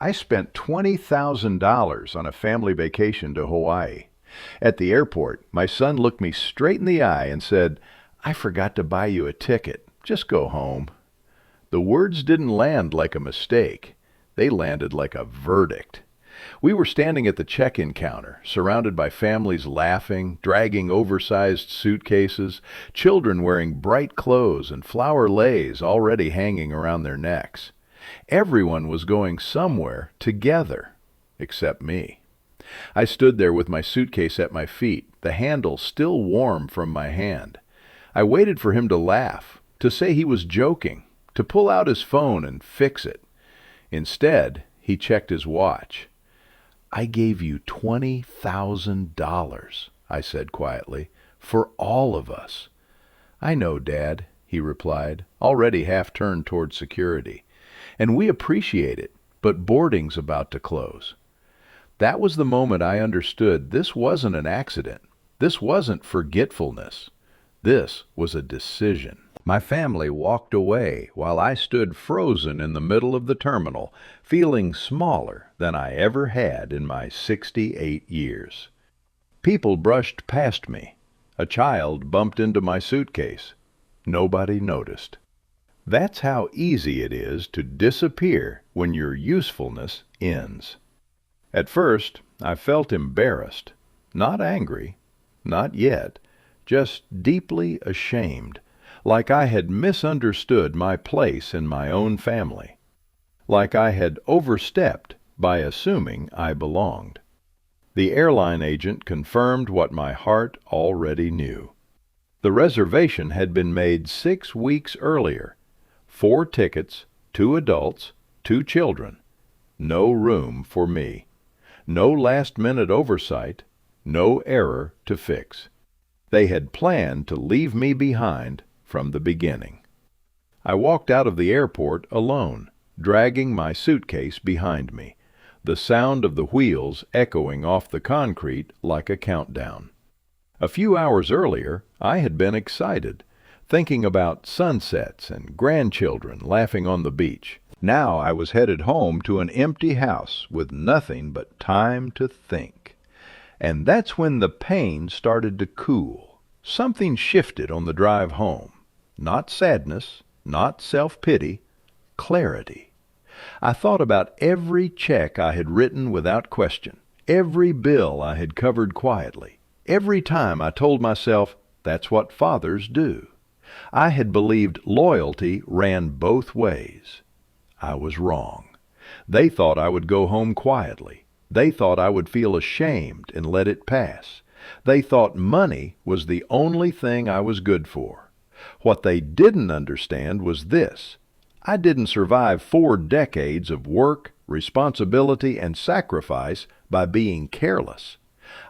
I spent $20,000 on a family vacation to Hawaii. At the airport, my son looked me straight in the eye and said, "I forgot to buy you a ticket. Just go home." The words didn't land like a mistake. They landed like a verdict. We were standing at the check-in counter, surrounded by families laughing, dragging oversized suitcases, children wearing bright clothes and flower leis already hanging around their necks. Everyone was going somewhere together, except me. I stood there with my suitcase at my feet, the handle still warm from my hand. I waited for him to laugh, to say he was joking, to pull out his phone and fix it. Instead, he checked his watch. "I gave you $20,000, I said quietly, "for all of us." "I know, Dad," he replied, already half turned toward security. "And we appreciate it, but boarding's about to close." That was the moment I understood this wasn't an accident. This wasn't forgetfulness. This was a decision. My family walked away while I stood frozen in the middle of the terminal, feeling smaller than I ever had in my 68 years. People brushed past me. A child bumped into my suitcase. Nobody noticed. That's how easy it is to disappear when your usefulness ends. At first, I felt embarrassed, not angry, not yet, just deeply ashamed, like I had misunderstood my place in my own family, like I had overstepped by assuming I belonged. The airline agent confirmed what my heart already knew. The reservation had been made 6 weeks earlier. 4 tickets, 2 adults, 2 children. No room for me. No last-minute oversight, no error to fix. They had planned to leave me behind from the beginning. I walked out of the airport alone, dragging my suitcase behind me, the sound of the wheels echoing off the concrete like a countdown. A few hours earlier, I had been excited, thinking about sunsets and grandchildren laughing on the beach. Now I was headed home to an empty house with nothing but time to think. And that's when the pain started to cool. Something shifted on the drive home. Not sadness, not self-pity, clarity. I thought about every check I had written without question, every bill I had covered quietly, every time I told myself, "That's what fathers do." I had believed loyalty ran both ways. I was wrong. They thought I would go home quietly. They thought I would feel ashamed and let it pass. They thought money was the only thing I was good for. What they didn't understand was this: I didn't survive 4 decades of work, responsibility, and sacrifice by being careless.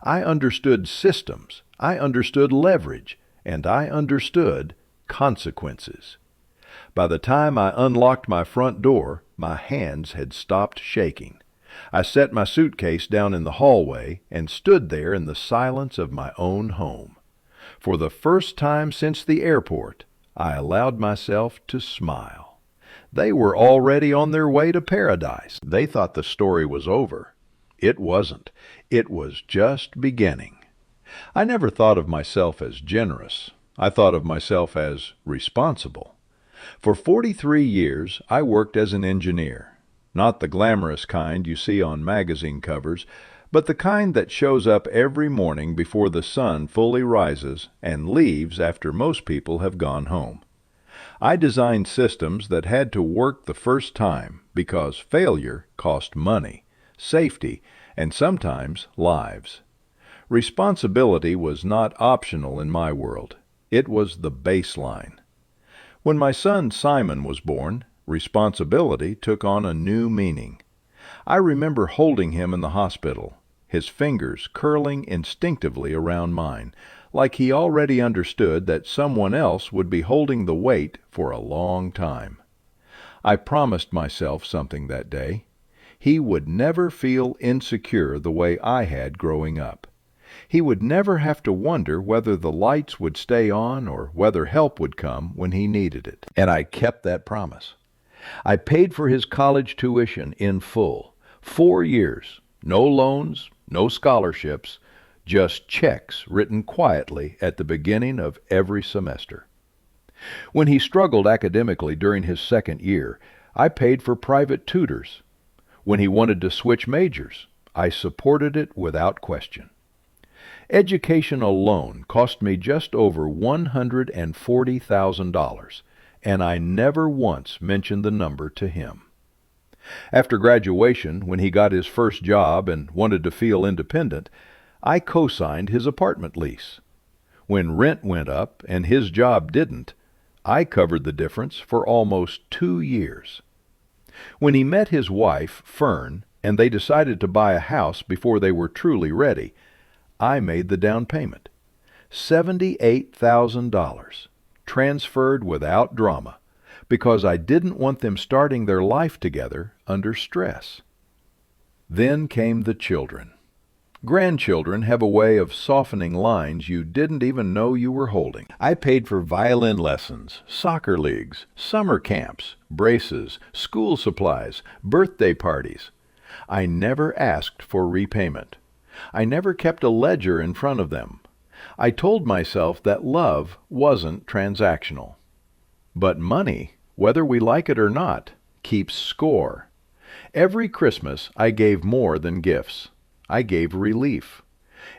I understood systems, I understood leverage, and I understood consequences. By the time I unlocked my front door, my hands had stopped shaking. I set my suitcase down in the hallway and stood there in the silence of my own home. For the first time since the airport, I allowed myself to smile. They were already on their way to paradise. They thought the story was over. It wasn't. It was just beginning. I never thought of myself as generous. I thought of myself as responsible. For 43 years, I worked as an engineer. Not the glamorous kind you see on magazine covers, but the kind that shows up every morning before the sun fully rises and leaves after most people have gone home. I designed systems that had to work the first time because failure cost money, safety, and sometimes lives. Responsibility was not optional in my world. It was the baseline. When my son Simon was born, responsibility took on a new meaning. I remember holding him in the hospital, his fingers curling instinctively around mine, like he already understood that someone else would be holding the weight for a long time. I promised myself something that day. He would never feel insecure the way I had growing up. He would never have to wonder whether the lights would stay on or whether help would come when he needed it. And I kept that promise. I paid for his college tuition in full, 4 years, no loans, no scholarships, just checks written quietly at the beginning of every semester. When he struggled academically during his second year, I paid for private tutors. When he wanted to switch majors, I supported it without question. Education alone cost me just over $140,000, and I never once mentioned the number to him. After graduation, when he got his first job and wanted to feel independent, I co-signed his apartment lease. When rent went up and his job didn't, I covered the difference for almost 2 years. When he met his wife, Fern, and they decided to buy a house before they were truly ready, I made the down payment. $78,000, transferred without drama, because I didn't want them starting their life together under stress. Then came the children. Grandchildren have a way of softening lines you didn't even know you were holding. I paid for violin lessons, soccer leagues, summer camps, braces, school supplies, birthday parties. I never asked for repayment. I never kept a ledger in front of them. I told myself that love wasn't transactional. But money, whether we like it or not, keeps score. Every Christmas I gave more than gifts. I gave relief.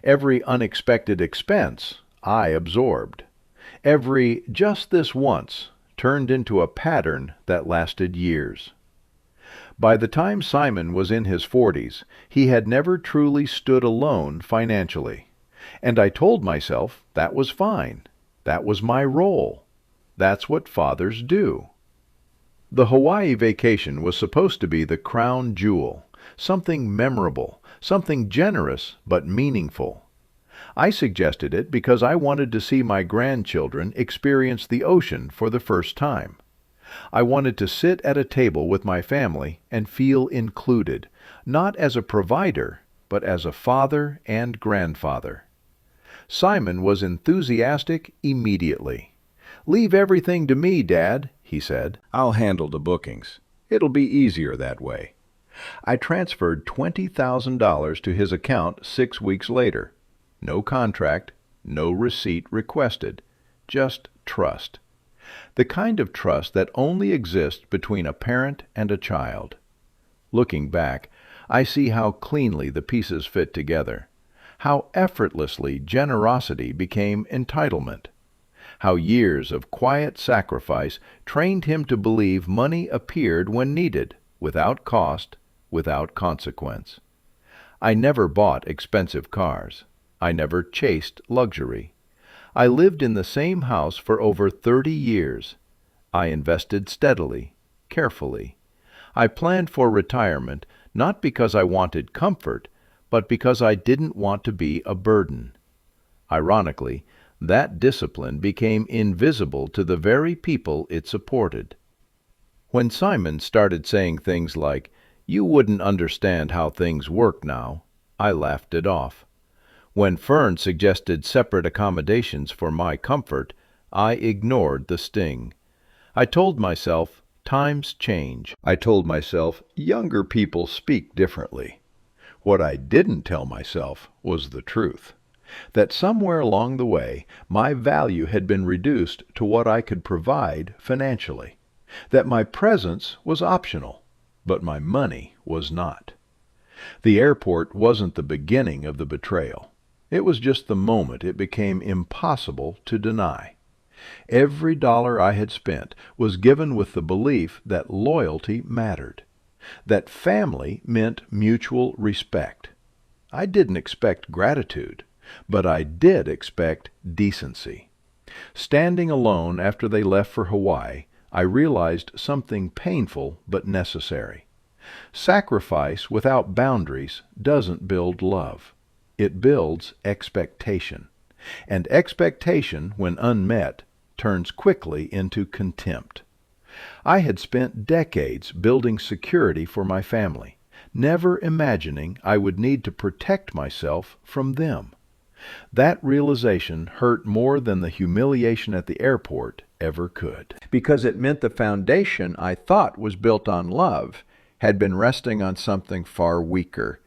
Every unexpected expense I absorbed. Every just this once turned into a pattern that lasted years. By the time Simon was in his 40s, he had never truly stood alone financially. And I told myself that was fine. That was my role. That's what fathers do. The Hawaii vacation was supposed to be the crown jewel, something memorable, something generous but meaningful. I suggested it because I wanted to see my grandchildren experience the ocean for the first time. I wanted to sit at a table with my family and feel included, not as a provider, but as a father and grandfather. Simon was enthusiastic immediately. "Leave everything to me, Dad," he said. "I'll handle the bookings. It'll be easier that way." I transferred $20,000 to his account 6 weeks later. No contract, no receipt requested, just trust. The kind of trust that only exists between a parent and a child. Looking back, I see how cleanly the pieces fit together, how effortlessly generosity became entitlement, how years of quiet sacrifice trained him to believe money appeared when needed, without cost, without consequence. I never bought expensive cars. I never chased luxury. I lived in the same house for over 30 years. I invested steadily, carefully. I planned for retirement not because I wanted comfort, but because I didn't want to be a burden. Ironically, that discipline became invisible to the very people it supported. When Simon started saying things like, "You wouldn't understand how things work now," I laughed it off. When Fern suggested separate accommodations for my comfort, I ignored the sting. I told myself, times change. I told myself, younger people speak differently. What I didn't tell myself was the truth. That somewhere along the way, my value had been reduced to what I could provide financially. That my presence was optional, but my money was not. The airport wasn't the beginning of the betrayal. It was just the moment it became impossible to deny. Every dollar I had spent was given with the belief that loyalty mattered, that family meant mutual respect. I didn't expect gratitude, but I did expect decency. Standing alone after they left for Hawaii, I realized something painful but necessary. Sacrifice without boundaries doesn't build love. It builds expectation. And expectation, when unmet, turns quickly into contempt. I had spent decades building security for my family, never imagining I would need to protect myself from them. That realization hurt more than the humiliation at the airport ever could. Because it meant the foundation I thought was built on love had been resting on something far weaker.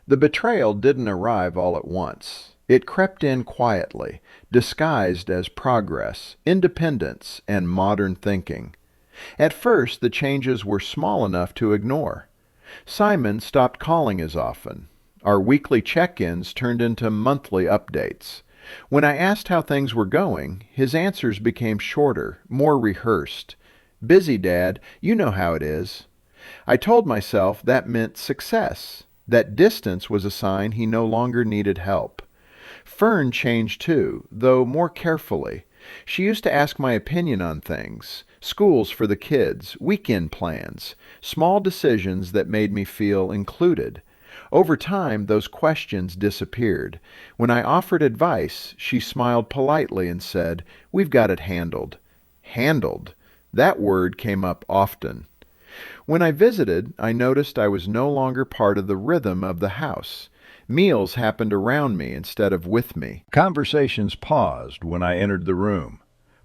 The betrayal didn't arrive all at once. It crept in quietly, disguised as progress, independence, and modern thinking. At first, the changes were small enough to ignore. Simon stopped calling as often. Our weekly check-ins turned into monthly updates. When I asked how things were going, his answers became shorter, more rehearsed. "Busy, Dad. You know how it is." I told myself that meant success, that distance was a sign he no longer needed help. Fern changed too, though more carefully. She used to ask my opinion on things, schools for the kids, weekend plans, small decisions that made me feel included. Over time, those questions disappeared. When I offered advice, she smiled politely and said, "We've got it handled." Handled. That word came up often. When I visited, I noticed I was no longer part of the rhythm of the house. Meals happened around me instead of with me. Conversations paused when I entered the room.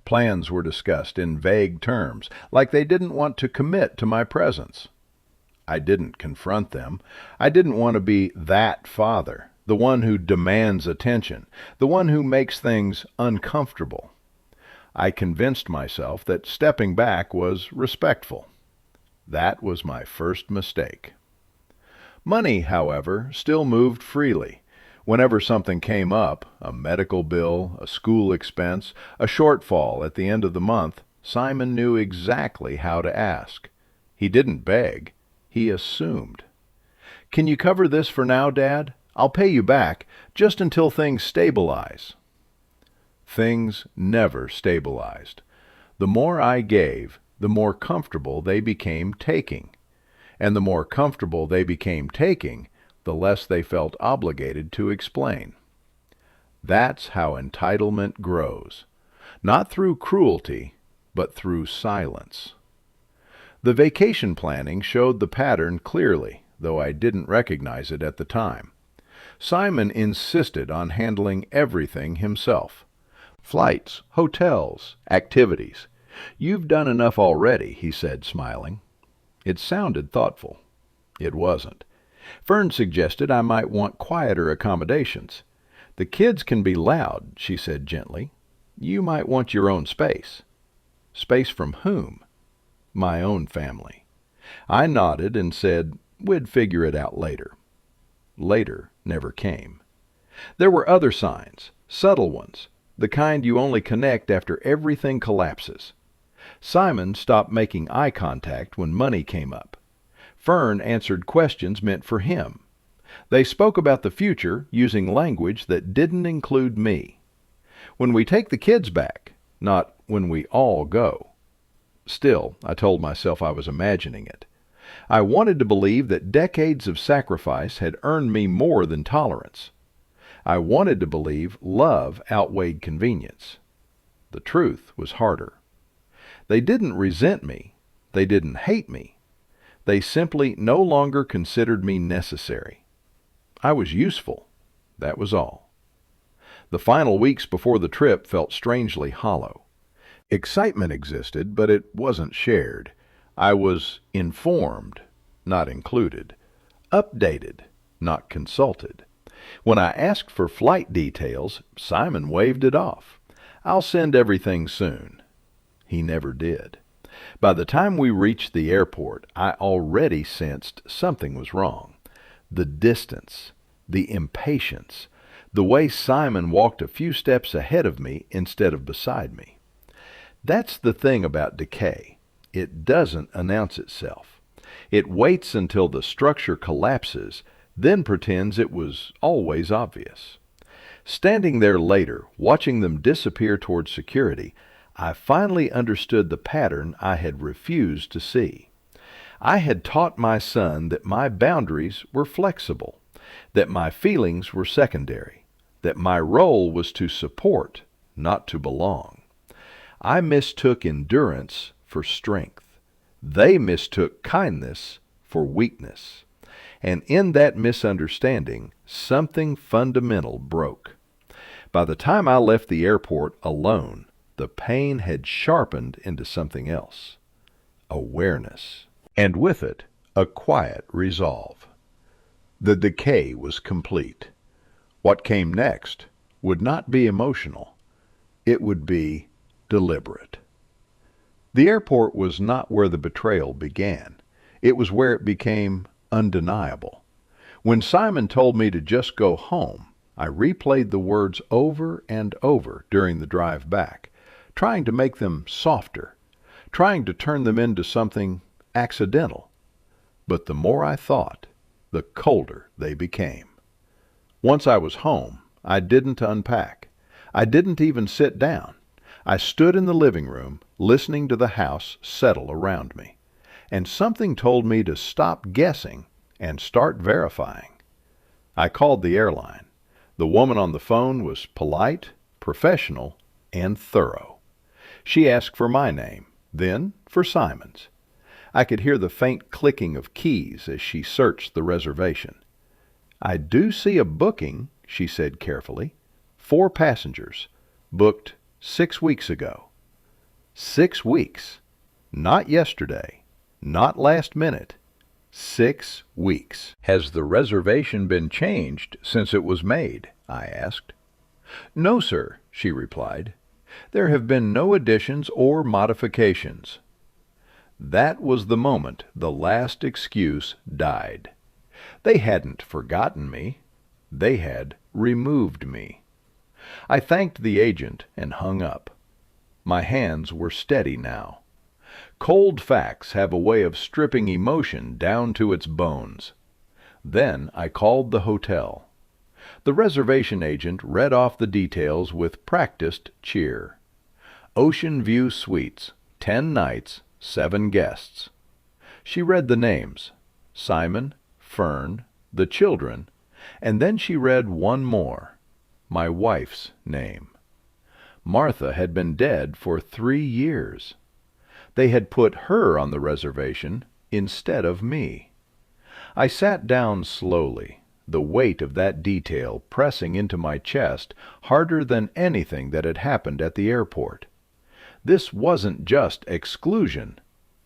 Plans were discussed in vague terms, like they didn't want to commit to my presence. I didn't confront them. I didn't want to be that father, the one who demands attention, the one who makes things uncomfortable. I convinced myself that stepping back was respectful. That was my first mistake. Money, however, still moved freely. Whenever something came up, a medical bill, a school expense, a shortfall at the end of the month, Simon knew exactly how to ask. He didn't beg. He assumed. "Can you cover this for now, Dad? I'll pay you back, just until things stabilize." Things never stabilized. The more I gave, the more comfortable they became taking. And the more comfortable they became taking, the less they felt obligated to explain. That's how entitlement grows. Not through cruelty, but through silence. The vacation planning showed the pattern clearly, though I didn't recognize it at the time. Simon insisted on handling everything himself. Flights, hotels, activities. "You've done enough already," he said, smiling. It sounded thoughtful. It wasn't. Fern suggested I might want quieter accommodations. "The kids can be loud," she said gently. "You might want your own space." Space from whom? My own family. I nodded and said we'd figure it out later. Later never came. There were other signs, subtle ones, the kind you only connect after everything collapses. Simon stopped making eye contact when money came up. Fern answered questions meant for him. They spoke about the future using language that didn't include me. "When we take the kids back," not "when we all go." Still, I told myself I was imagining it. I wanted to believe that decades of sacrifice had earned me more than tolerance. I wanted to believe love outweighed convenience. The truth was harder. They didn't resent me. They didn't hate me. They simply no longer considered me necessary. I was useful. That was all. The final weeks before the trip felt strangely hollow. Excitement existed, but it wasn't shared. I was informed, not included. Updated, not consulted. When I asked for flight details, Simon waved it off. "I'll send everything soon." He never did. By the time we reached the airport, I already sensed something was wrong. The distance, the impatience, the way Simon walked a few steps ahead of me instead of beside me. That's the thing about decay. It doesn't announce itself. It waits until the structure collapses, then pretends it was always obvious. Standing there later, watching them disappear toward security, I finally understood the pattern I had refused to see. I had taught my son that my boundaries were flexible, that my feelings were secondary, that my role was to support, not to belong. I mistook endurance for strength. They mistook kindness for weakness. And in that misunderstanding, something fundamental broke. By the time I left the airport alone, the pain had sharpened into something else. Awareness. And with it, A quiet resolve. The decay was complete. What came next would not be emotional. It would be deliberate. The airport was not where the betrayal began. It was where it became undeniable. When Simon told me to just go home, I replayed the words over and over during the drive back, trying to make them softer, trying to turn them into something accidental. But the more I thought, the colder they became. Once I was home, I didn't unpack. I didn't even sit down. I stood in the living room, listening to the house settle around me. And something told me to stop guessing and start verifying. I called the airline. The woman on the phone was polite, professional, and thorough. She asked for my name, then for Simon's. I could hear the faint clicking of keys as she searched the reservation. "I do see a booking," she said carefully. 4 passengers, booked 6 weeks ago. 6 weeks. Not yesterday. Not last minute. 6 weeks. "Has the reservation been changed since it was made?" I asked. "No, sir," she replied. "There have been no additions or modifications." That was the moment the last excuse died. They hadn't forgotten me. They had removed me. I thanked the agent and hung up. My hands were steady now. Cold facts have a way of stripping emotion down to its bones. Then I called the hotel. The reservation agent read off the details with practiced cheer. Ocean View Suites, 10 nights, 7 guests. She read the names, Simon, Fern, the children, and then she read one more, my wife's name. Martha had been dead for 3 years. They had put her on the reservation instead of me. I sat down slowly, the weight of that detail pressing into my chest harder than anything that had happened at the airport. This wasn't just exclusion.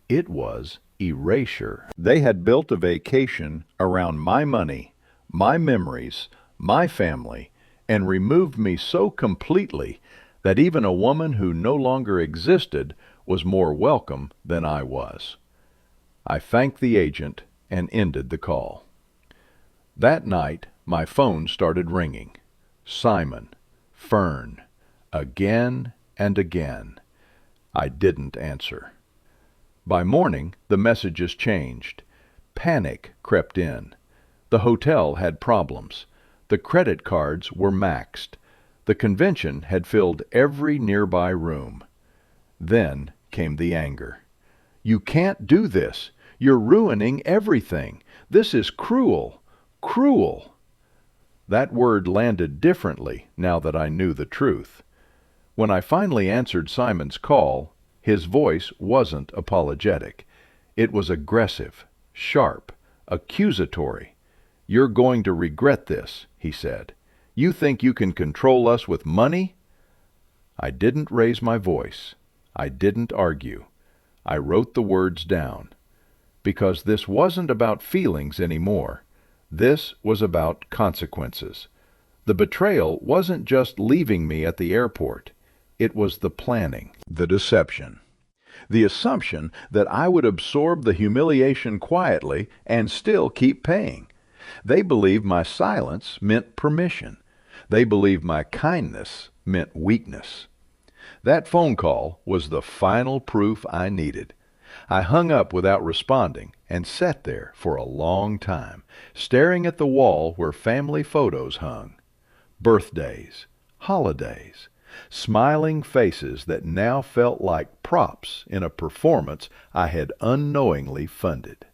It was erasure. They had built a vacation around my money, my memories, my family, and removed me so completely that even a woman who no longer existed was more welcome than I was. I thanked the agent and ended the call. That night, my phone started ringing. Simon, Fern, again and again. I didn't answer. By morning, the messages changed. Panic crept in. The hotel had problems. The credit cards were maxed. The convention had filled every nearby room. Then came the anger. "You can't do this. You're ruining everything. This is cruel. Cruel." That word landed differently now that I knew the truth. When I finally answered Simon's call, his voice wasn't apologetic. It was aggressive, sharp, accusatory. "You're going to regret this," he said. "You think you can control us with money?" I didn't raise my voice. I didn't argue. I wrote the words down. Because this wasn't about feelings anymore. This was about consequences. The betrayal wasn't just leaving me at the airport. It was the planning, the deception, the assumption that I would absorb the humiliation quietly and still keep paying. They believed my silence meant permission. They believed my kindness meant weakness. That phone call was the final proof I needed. I hung up without responding and sat there for a long time, staring at the wall where family photos hung. Birthdays, holidays, smiling faces that now felt like props in a performance I had unknowingly funded.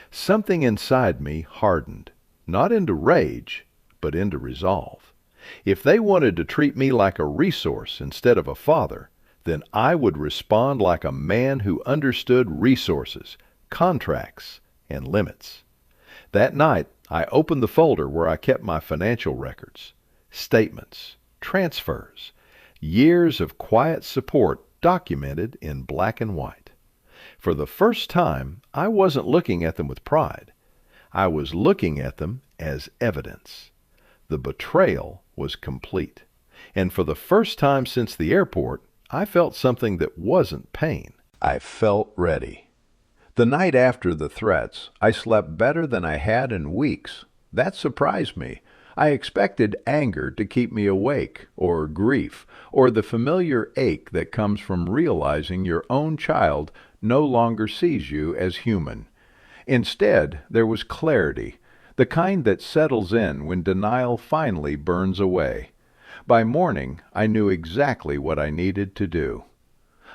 Something inside me hardened, not into rage, but into resolve. If they wanted to treat me like a resource instead of a father, then I would respond like a man who understood resources, contracts, and limits. That night, I opened the folder where I kept my financial records, statements, transfers, years of quiet support documented in black and white. For the first time, I wasn't looking at them with pride. I was looking at them as evidence. The betrayal was complete. And for the first time since the airport, I felt something that wasn't pain. I felt ready. The night after the threats, I slept better than I had in weeks. That surprised me. I expected anger to keep me awake, or grief, or the familiar ache that comes from realizing your own child no longer sees you as human. Instead, there was clarity, the kind that settles in when denial finally burns away. By morning, I knew exactly what I needed to do.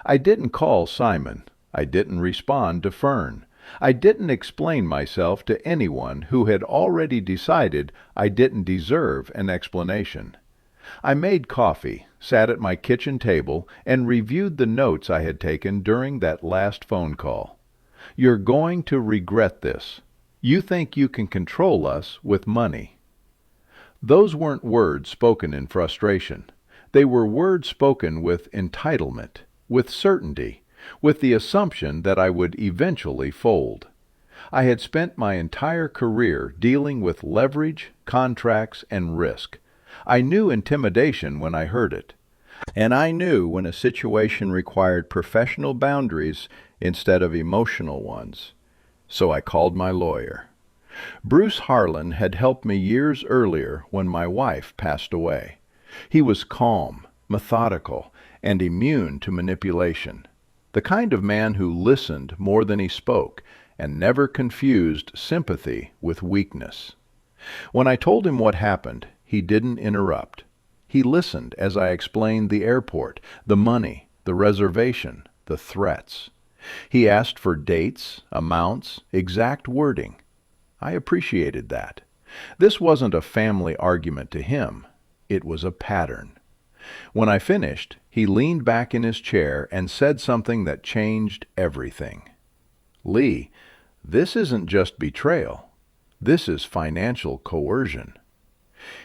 I didn't call Simon. I didn't respond to Fern. I didn't explain myself to anyone who had already decided I didn't deserve an explanation. I made coffee, sat at my kitchen table, and reviewed the notes I had taken during that last phone call. You're going to regret this. You think you can control us with money. Those weren't words spoken in frustration. They were words spoken with entitlement, with certainty, with the assumption that I would eventually fold. I had spent my entire career dealing with leverage, contracts, and risk. I knew intimidation when I heard it. And I knew when a situation required professional boundaries instead of emotional ones. So I called my lawyer. Bruce Harlan had helped me years earlier when my wife passed away. He was calm, methodical, and immune to manipulation. The kind of man who listened more than he spoke and never confused sympathy with weakness. When I told him what happened, he didn't interrupt. He listened as I explained the airport, the money, the reservation, the threats. He asked for dates, amounts, exact wording. I appreciated that. This wasn't a family argument to him. It was a pattern. When I finished, he leaned back in his chair and said something that changed everything. Lee, this isn't just betrayal. This is financial coercion.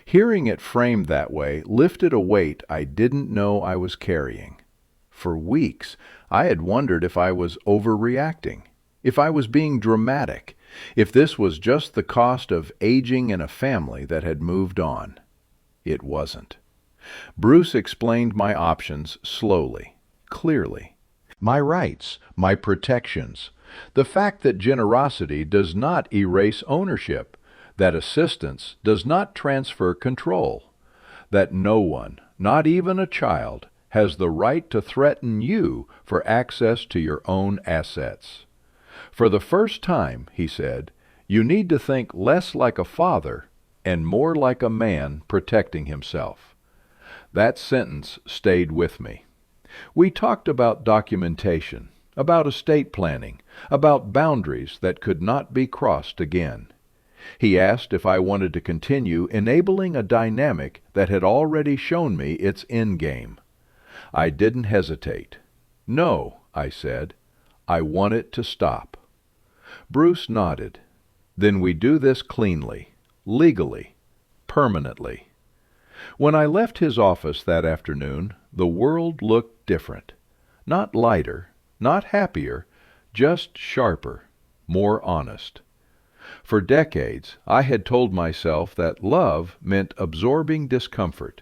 Hearing it framed that way lifted a weight I didn't know I was carrying. For weeks, I had wondered if I was overreacting, if I was being dramatic, if this was just the cost of aging in a family that had moved on. It wasn't. Bruce explained my options slowly, clearly. My rights, my protections, the fact that generosity does not erase ownership, that assistance does not transfer control, that no one, not even a child, has the right to threaten you for access to your own assets. For the first time, he said, you need to think less like a father and more like a man protecting himself. That sentence stayed with me. We talked about documentation, about estate planning, about boundaries that could not be crossed again. He asked if I wanted to continue enabling a dynamic that had already shown me its endgame. I didn't hesitate. No, I said. I want it to stop. Bruce nodded. Then we do this cleanly, legally, permanently. When I left his office that afternoon, the world looked different. Not lighter, not happier, just sharper, more honest. For decades, I had told myself that love meant absorbing discomfort,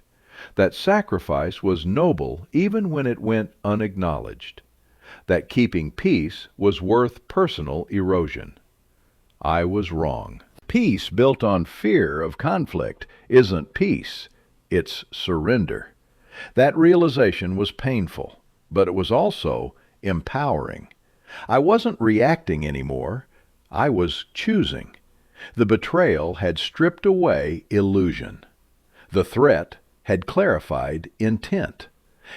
that sacrifice was noble even when it went unacknowledged, that keeping peace was worth personal erosion. I was wrong. Peace built on fear of conflict isn't peace, it's surrender. That realization was painful, but it was also empowering. I wasn't reacting anymore. I was choosing. The betrayal had stripped away illusion. The threat had clarified intent.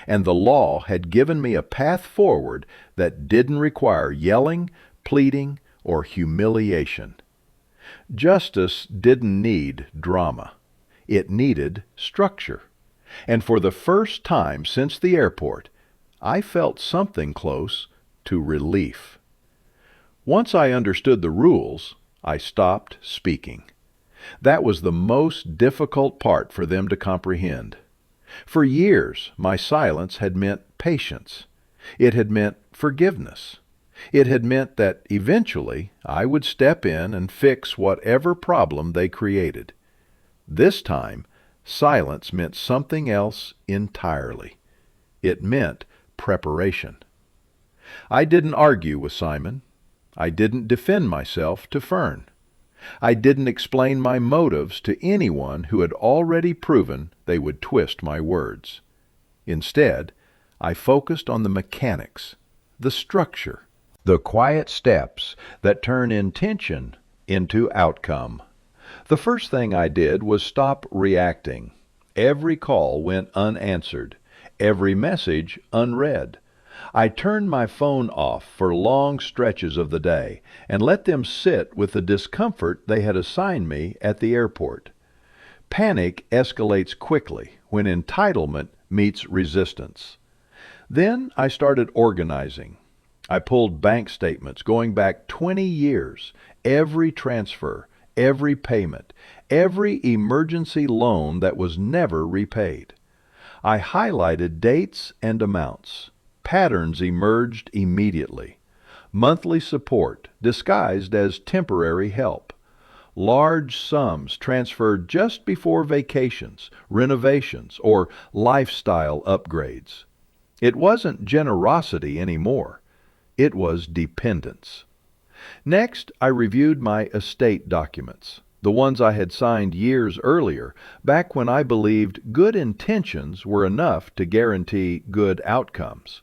And the law had given me a path forward that didn't require yelling, pleading, or humiliation. Justice didn't need drama. It needed structure. And for the first time since the airport, I felt something close to relief. Once I understood the rules, I stopped speaking. That was the most difficult part for them to comprehend. For years, my silence had meant patience. It had meant forgiveness. It had meant that eventually I would step in and fix whatever problem they created. This time, silence meant something else entirely. It meant preparation. I didn't argue with Simon. I didn't defend myself to Fern. I didn't explain my motives to anyone who had already proven they would twist my words. Instead, I focused on the mechanics, the structure, the quiet steps that turn intention into outcome. The first thing I did was stop reacting. Every call went unanswered, every message unread. I turned my phone off for long stretches of the day and let them sit with the discomfort they had assigned me at the airport. Panic escalates quickly when entitlement meets resistance. Then I started organizing. I pulled bank statements going back 20 years, every transfer, every payment, every emergency loan that was never repaid. I highlighted dates and amounts. Patterns emerged immediately. Monthly support disguised as temporary help. Large sums transferred just before vacations, renovations, or lifestyle upgrades. It wasn't generosity anymore. It was dependence. Next, I reviewed my estate documents, the ones I had signed years earlier, back when I believed good intentions were enough to guarantee good outcomes.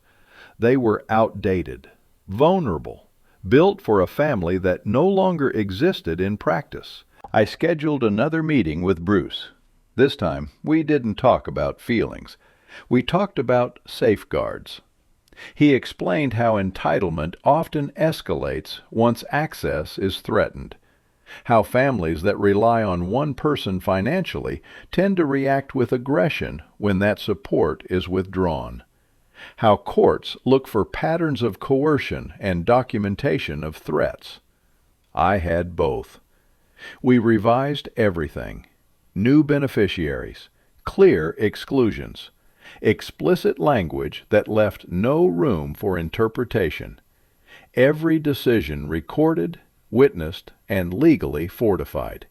They were outdated, vulnerable, built for a family that no longer existed in practice. I scheduled another meeting with Bruce. This time, we didn't talk about feelings. We talked about safeguards. He explained how entitlement often escalates once access is threatened, how families that rely on one person financially tend to react with aggression when that support is withdrawn, how courts look for patterns of coercion and documentation of threats. I had both. We revised everything: new beneficiaries, clear exclusions, explicit language that left no room for interpretation. Every decision recorded, witnessed, and legally fortified.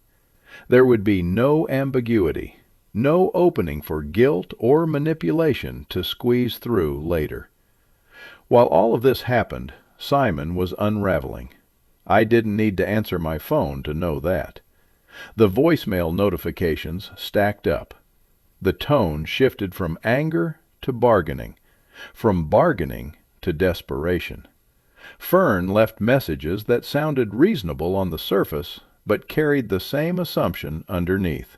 There would be no ambiguity, no opening for guilt or manipulation to squeeze through later. While all of this happened, Simon was unraveling. I didn't need to answer my phone to know that. The voicemail notifications stacked up. The tone shifted from anger to bargaining, from bargaining to desperation. Fern left messages that sounded reasonable on the surface, but carried the same assumption underneath.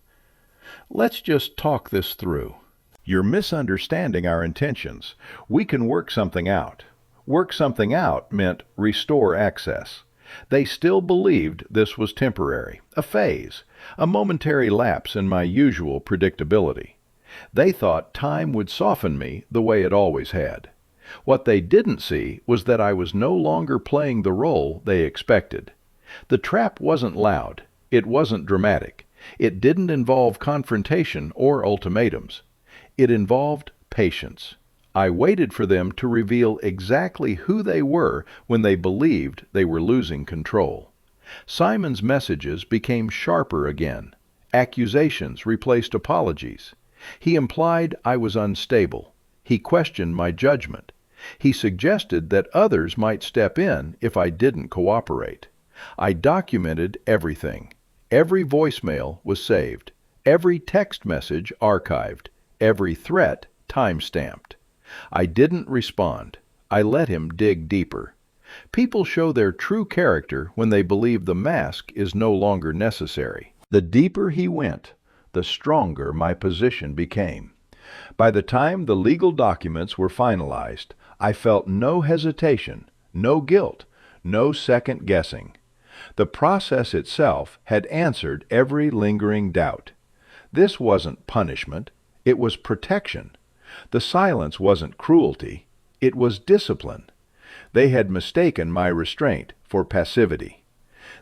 Let's just talk this through. You're misunderstanding our intentions. We can work something out. Work something out meant restore access. They still believed this was temporary, a phase, a momentary lapse in my usual predictability. They thought time would soften me the way it always had. What they didn't see was that I was no longer playing the role they expected. The trap wasn't loud. It wasn't dramatic. It didn't involve confrontation or ultimatums. It involved patience. I waited for them to reveal exactly who they were when they believed they were losing control. Simon's messages became sharper again. Accusations replaced apologies. He implied I was unstable. He questioned my judgment. He suggested that others might step in if I didn't cooperate. I documented everything. Every voicemail was saved. Every text message archived. Every threat time-stamped. I didn't respond. I let him dig deeper. People show their true character when they believe the mask is no longer necessary. The deeper he went, the stronger my position became. By the time the legal documents were finalized, I felt no hesitation, no guilt, no second guessing. The process itself had answered every lingering doubt. This wasn't punishment, it was protection. The silence wasn't cruelty, it was discipline. They had mistaken my restraint for passivity.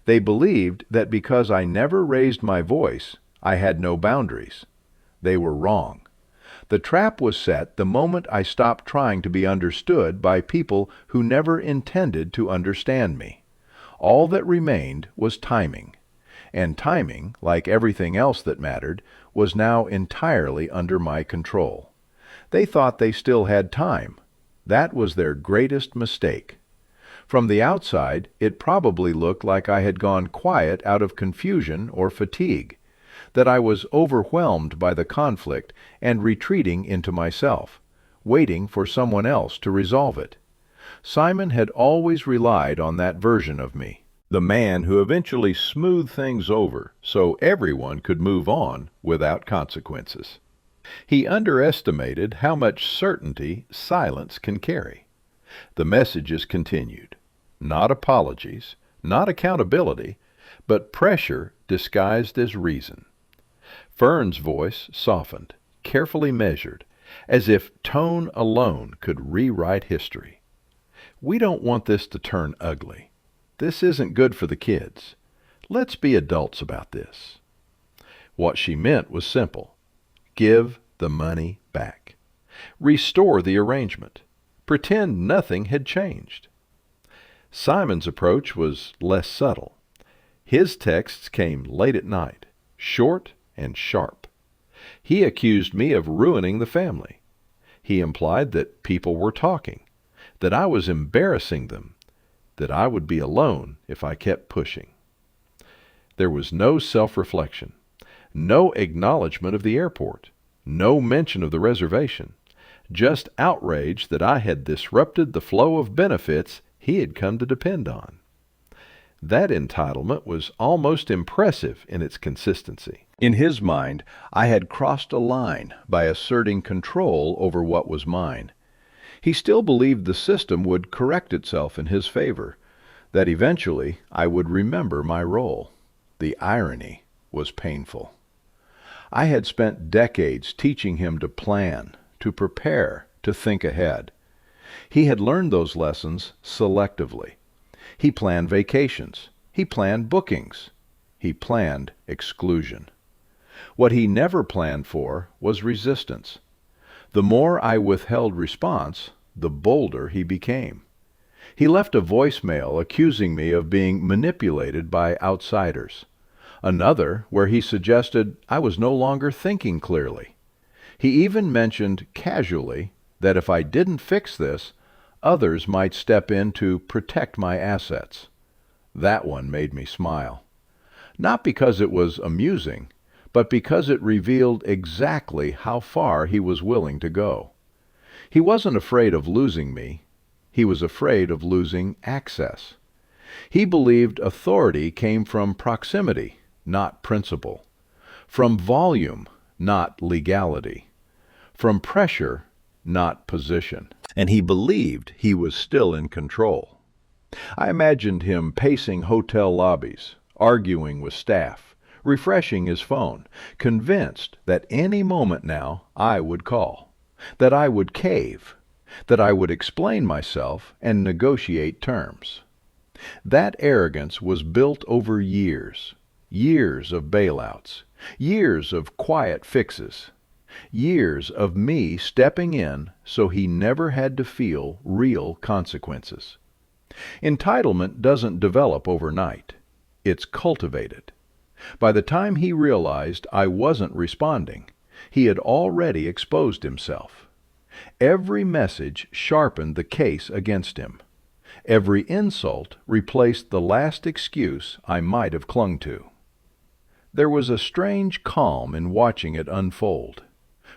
They believed that because I never raised my voice, I had no boundaries. They were wrong. The trap was set the moment I stopped trying to be understood by people who never intended to understand me. All that remained was timing. And timing, like everything else that mattered, was now entirely under my control. They thought they still had time. That was their greatest mistake. From the outside, it probably looked like I had gone quiet out of confusion or fatigue, that I was overwhelmed by the conflict and retreating into myself, waiting for someone else to resolve it. Simon had always relied on that version of me, the man who eventually smoothed things over so everyone could move on without consequences. He underestimated how much certainty silence can carry. The messages continued. Not apologies, not accountability, but pressure disguised as reason. Fern's voice softened, carefully measured, as if tone alone could rewrite history. We don't want this to turn ugly. This isn't good for the kids. Let's be adults about this. What she meant was simple. Give the money back. Restore the arrangement. Pretend nothing had changed. Simon's approach was less subtle. His texts came late at night, short and sharp. He accused me of ruining the family. He implied that people were talking, that I was embarrassing them, that I would be alone if I kept pushing. There was no self-reflection, no acknowledgment of the airport, no mention of the reservation, just outrage that I had disrupted the flow of benefits he had come to depend on. That entitlement was almost impressive in its consistency. In his mind, I had crossed a line by asserting control over what was mine. He still believed the system would correct itself in his favor, that eventually I would remember my role. The irony was painful. I had spent decades teaching him to plan, to prepare, to think ahead. He had learned those lessons selectively. He planned vacations. He planned bookings. He planned exclusion. What he never planned for was resistance. The more I withheld response, the bolder he became. He left a voicemail accusing me of being manipulated by outsiders. Another where he suggested I was no longer thinking clearly. He even mentioned casually that if I didn't fix this, others might step in to protect my assets. That one made me smile. Not because it was amusing, but because it revealed exactly how far he was willing to go. He wasn't afraid of losing me. He was afraid of losing access. He believed authority came from proximity, not principle, from volume, not legality, from pressure, not position. And he believed he was still in control. I imagined him pacing hotel lobbies, arguing with staff, refreshing his phone, convinced that any moment now I would call, that I would cave, that I would explain myself and negotiate terms. That arrogance was built over years, years of bailouts, years of quiet fixes, years of me stepping in so he never had to feel real consequences. Entitlement doesn't develop overnight. It's cultivated. By the time he realized I wasn't responding, he had already exposed himself. Every message sharpened the case against him. Every insult replaced the last excuse I might have clung to. There was a strange calm in watching it unfold.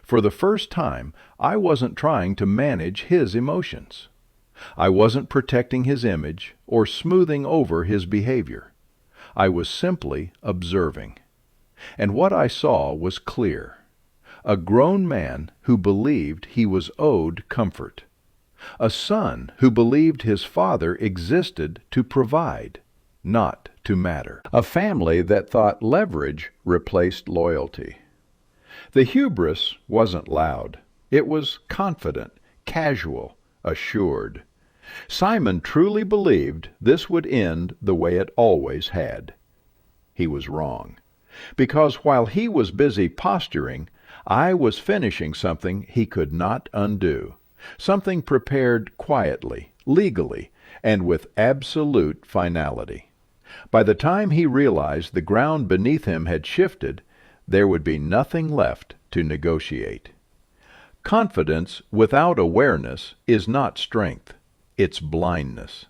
For the first time, I wasn't trying to manage his emotions. I wasn't protecting his image or smoothing over his behavior. I was simply observing. And what I saw was clear. A grown man who believed he was owed comfort. A son who believed his father existed to provide, not to matter. A family that thought leverage replaced loyalty. The hubris wasn't loud. It was confident, casual, assured. Simon truly believed this would end the way it always had. He was wrong. Because while he was busy posturing, I was finishing something he could not undo, something prepared quietly, legally, and with absolute finality. By the time he realized the ground beneath him had shifted, there would be nothing left to negotiate. Confidence without awareness is not strength, it's blindness.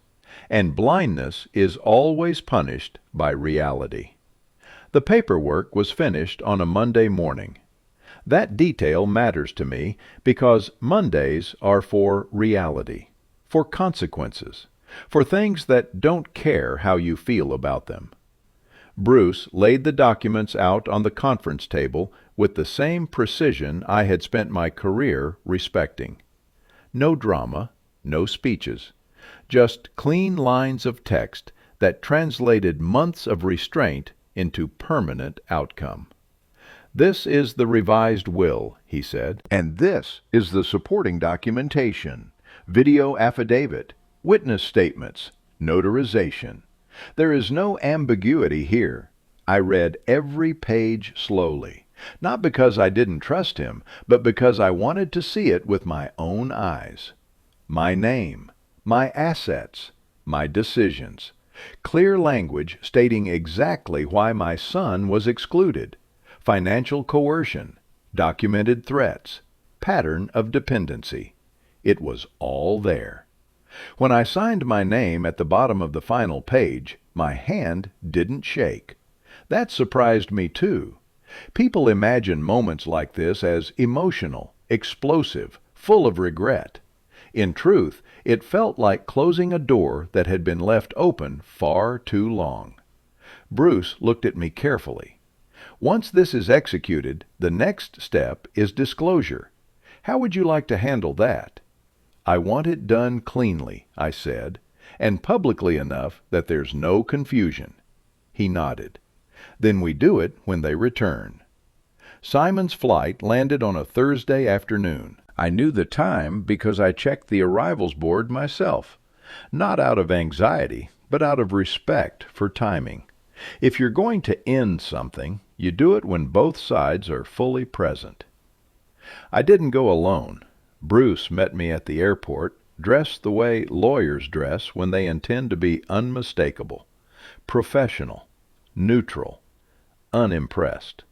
And blindness is always punished by reality. The paperwork was finished on a Monday morning. That detail matters to me because Mondays are for reality, for consequences, for things that don't care how you feel about them. Bruce laid the documents out on the conference table with the same precision I had spent my career respecting. No drama, no speeches, just clean lines of text that translated months of restraint into permanent outcome. "This is the revised will," he said, "and this is the supporting documentation, video affidavit, witness statements, notarization. There is no ambiguity here." I read every page slowly, not because I didn't trust him, but because I wanted to see it with my own eyes. My name, my assets, my decisions. Clear language stating exactly why my son was excluded. Financial coercion, documented threats, pattern of dependency. It was all there. When I signed my name at the bottom of the final page, my hand didn't shake. That surprised me too. People imagine moments like this as emotional, explosive, full of regret. In truth, it felt like closing a door that had been left open far too long. Bruce looked at me carefully. "Once this is executed, the next step is disclosure. How would you like to handle that?" "I want it done cleanly," I said, "and publicly enough that there's no confusion." He nodded. "Then we do it when they return." Simon's flight landed on a Thursday afternoon. I knew the time because I checked the arrivals board myself, not out of anxiety, but out of respect for timing. If you're going to end something, you do it when both sides are fully present. I didn't go alone. Bruce met me at the airport, dressed the way lawyers dress when they intend to be unmistakable, professional, neutral, unimpressed.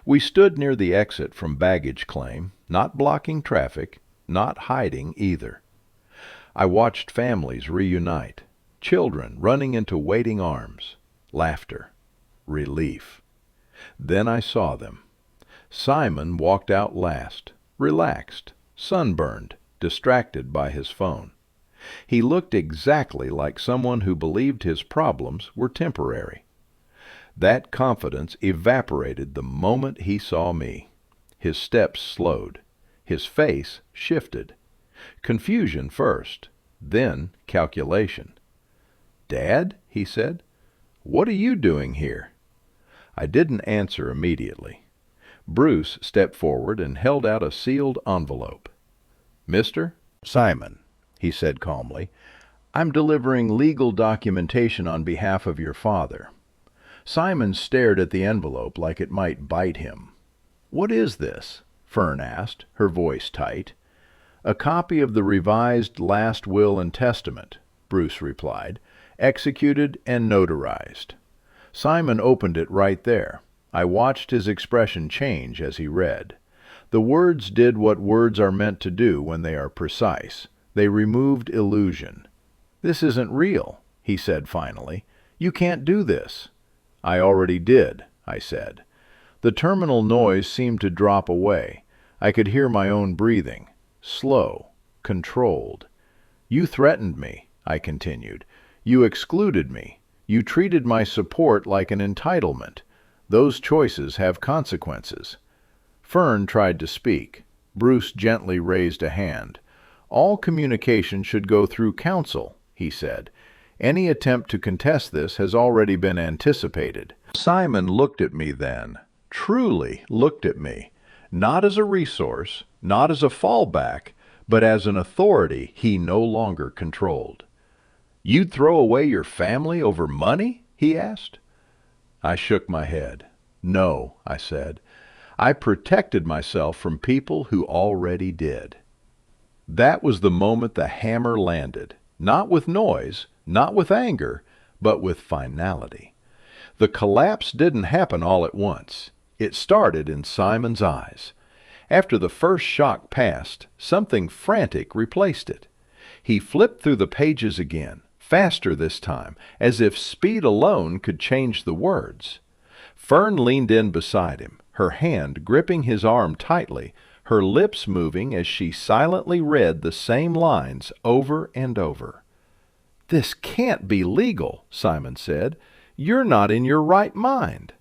We stood near the exit from baggage claim, not blocking traffic, not hiding either. I watched families reunite, children running into waiting arms, laughter, relief. Then I saw them. Simon walked out last, relaxed, sunburned, distracted by his phone. He looked exactly like someone who believed his problems were temporary. That confidence evaporated the moment he saw me. His steps slowed. His face shifted. Confusion first, then calculation. "Dad," he said, "what are you doing here?" I didn't answer immediately. Bruce stepped forward and held out a sealed envelope. "Mr. Simon," he said calmly, "I'm delivering legal documentation on behalf of your father." Simon stared at the envelope like it might bite him. "What is this?" Fern asked, her voice tight. "A copy of the revised last will and testament," Bruce replied, "executed and notarized." Simon opened it right there. I watched his expression change as he read. The words did what words are meant to do when they are precise. They removed illusion. "This isn't real," he said finally. "You can't do this." "I already did," I said. The terminal noise seemed to drop away. I could hear my own breathing, slow, controlled. "You threatened me," I continued. "You excluded me. You treated my support like an entitlement. Those choices have consequences." Fern tried to speak. Bruce gently raised a hand. "All communication should go through counsel," he said. "Any attempt to contest this has already been anticipated." Simon looked at me then, truly looked at me, not as a resource, not as a fallback, but as an authority he no longer controlled. "You'd throw away your family over money?" he asked. I shook my head. "No," I said. I protected myself from people who already did. That was the moment the hammer landed, not with noise, not with anger, but with finality. The collapse didn't happen all at once. It started in Simon's eyes. After the first shock passed, something frantic replaced it. He flipped through the pages again, faster this time, as if speed alone could change the words. Fern leaned in beside him, her hand gripping his arm tightly, her lips moving as she silently read the same lines over and over. "This can't be legal," Simon said. "You're not in your right mind."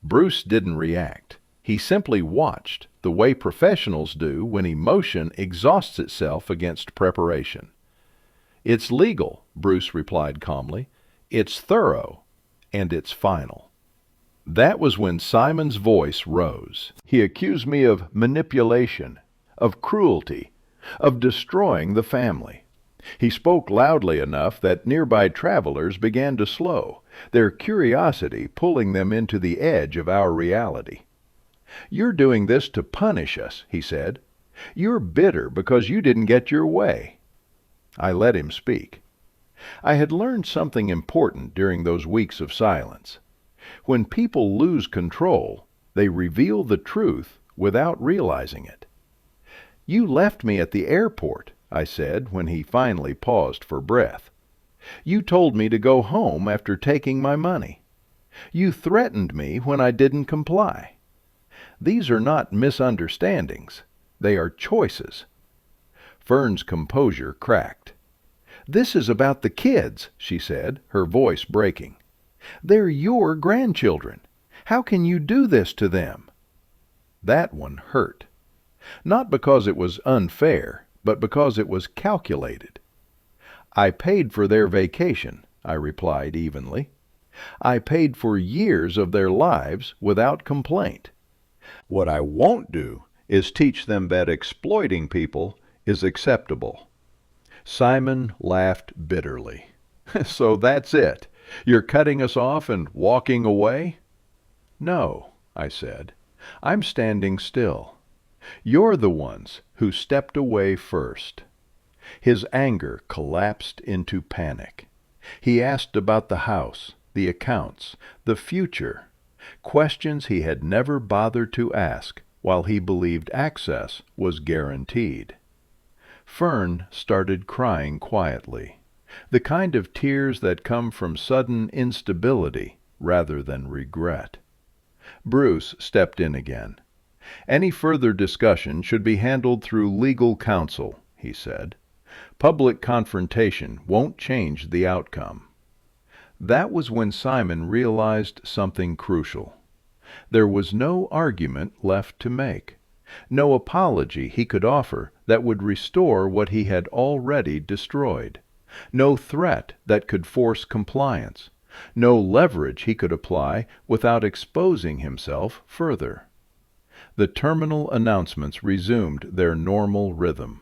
Bruce didn't react. He simply watched, the way professionals do when emotion exhausts itself against preparation. "It's legal," Bruce replied calmly. "It's thorough, and it's final." That was when Simon's voice rose. He accused me of manipulation, of cruelty, of destroying the family. He spoke loudly enough that nearby travelers began to slow, their curiosity pulling them into the edge of our reality. "You're doing this to punish us," he said. "You're bitter because you didn't get your way." I let him speak. I had learned something important during those weeks of silence. When people lose control, they reveal the truth without realizing it. "You left me at the airport," I said when he finally paused for breath. "You told me to go home after taking my money. You threatened me when I didn't comply. These are not misunderstandings. They are choices." Fern's composure cracked. "This is about the kids," she said, her voice breaking. "They're your grandchildren. How can you do this to them?" That one hurt. Not because it was unfair, but because it was calculated. "I paid for their vacation," I replied evenly. "I paid for years of their lives without complaint. What I won't do is teach them that exploiting people is acceptable." Simon laughed bitterly. "So that's it. You're cutting us off and walking away?" "No," I said. "I'm standing still. You're the ones who stepped away first." His anger collapsed into panic. He asked about the house, the accounts, the future, questions he had never bothered to ask while he believed access was guaranteed. Fern started crying quietly, the kind of tears that come from sudden instability rather than regret. Bruce stepped in again. "Any further discussion should be handled through legal counsel," he said. "Public confrontation won't change the outcome." That was when Simon realized something crucial. There was no argument left to make, no apology he could offer that would restore what he had already destroyed, no threat that could force compliance, no leverage he could apply without exposing himself further. The terminal announcements resumed their normal rhythm.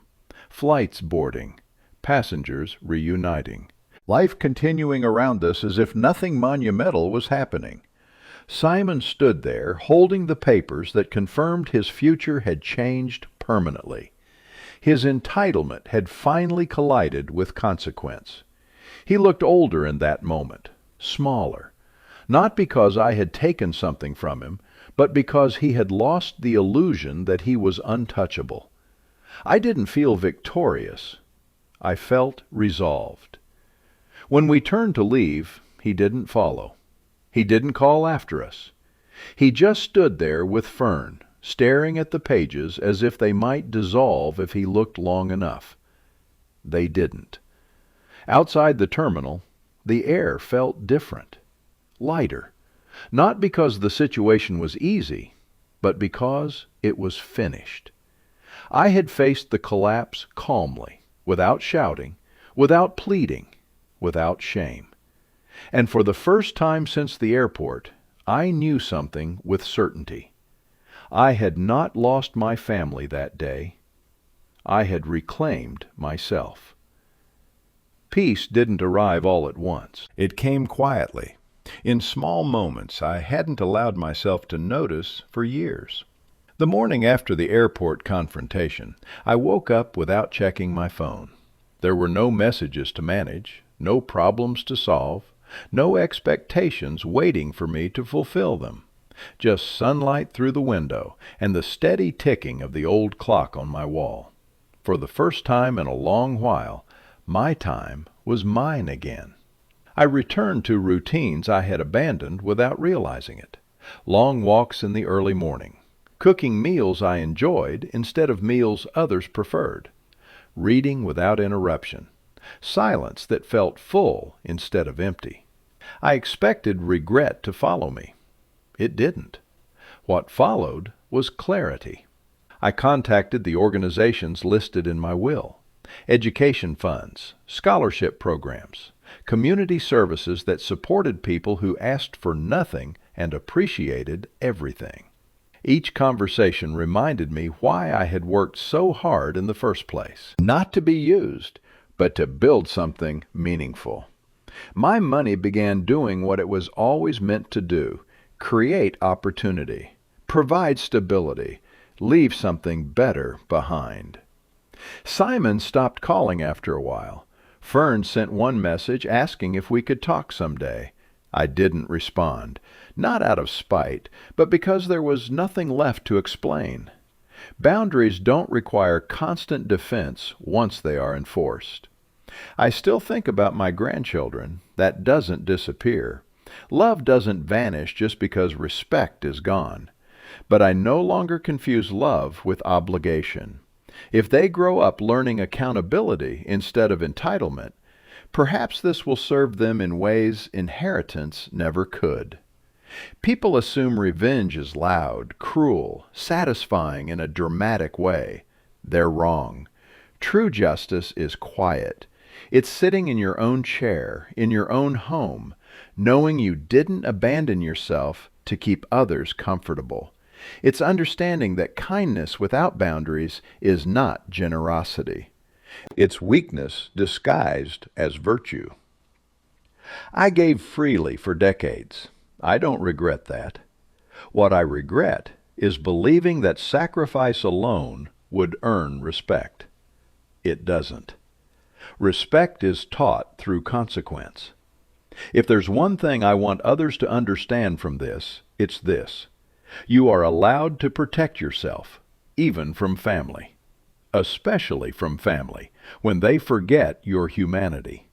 Flights boarding, passengers reuniting, life continuing around us as if nothing monumental was happening. Simon stood there, holding the papers that confirmed his future had changed permanently. His entitlement had finally collided with consequence. He looked older in that moment, smaller, not because I had taken something from him, but because he had lost the illusion that he was untouchable. I didn't feel victorious. I felt resolved. When we turned to leave, he didn't follow. He didn't call after us. He just stood there with Fern, staring at the pages as if they might dissolve if he looked long enough. They didn't. Outside the terminal, the air felt different, lighter, not because the situation was easy, but because it was finished. I had faced the collapse calmly, without shouting, without pleading, without shame. And for the first time since the airport, I knew something with certainty. I had not lost my family that day. I had reclaimed myself. Peace didn't arrive all at once. It came quietly, in small moments I hadn't allowed myself to notice for years. The morning after the airport confrontation, I woke up without checking my phone. There were no messages to manage, no problems to solve, no expectations waiting for me to fulfill them. Just sunlight through the window and the steady ticking of the old clock on my wall. For the first time in a long while, my time was mine again. I returned to routines I had abandoned without realizing it. Long walks in the early morning, cooking meals I enjoyed instead of meals others preferred, reading without interruption, silence that felt full instead of empty. I expected regret to follow me. It didn't. What followed was clarity. I contacted the organizations listed in my will: education funds, scholarship programs, community services that supported people who asked for nothing and appreciated everything. Each conversation reminded me why I had worked so hard in the first place. Not to be used, but to build something meaningful. My money began doing what it was always meant to do: create opportunity, provide stability, leave something better behind. Simon stopped calling after a while. Fern sent one message asking if we could talk someday. I didn't respond, not out of spite, but because there was nothing left to explain. Boundaries don't require constant defense once they are enforced. I still think about my grandchildren. That doesn't disappear. Love doesn't vanish just because respect is gone. But I no longer confuse love with obligation. If they grow up learning accountability instead of entitlement, perhaps this will serve them in ways inheritance never could. People assume revenge is loud, cruel, satisfying in a dramatic way. They're wrong. True justice is quiet. It's sitting in your own chair, in your own home, knowing you didn't abandon yourself to keep others comfortable. It's understanding that kindness without boundaries is not generosity. It's weakness disguised as virtue. I gave freely for decades. I don't regret that. What I regret is believing that sacrifice alone would earn respect. It doesn't. Respect is taught through consequence. If there's one thing I want others to understand from this, it's this: you are allowed to protect yourself, even from family, especially from family, when they forget your humanity.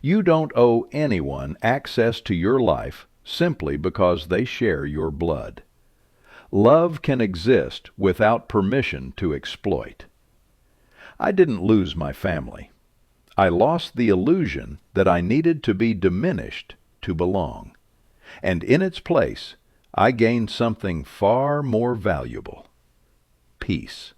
You don't owe anyone access to your life simply because they share your blood. Love can exist without permission to exploit. I didn't lose my family. I lost the illusion that I needed to be diminished to belong. And in its place, I gained something far more valuable: peace.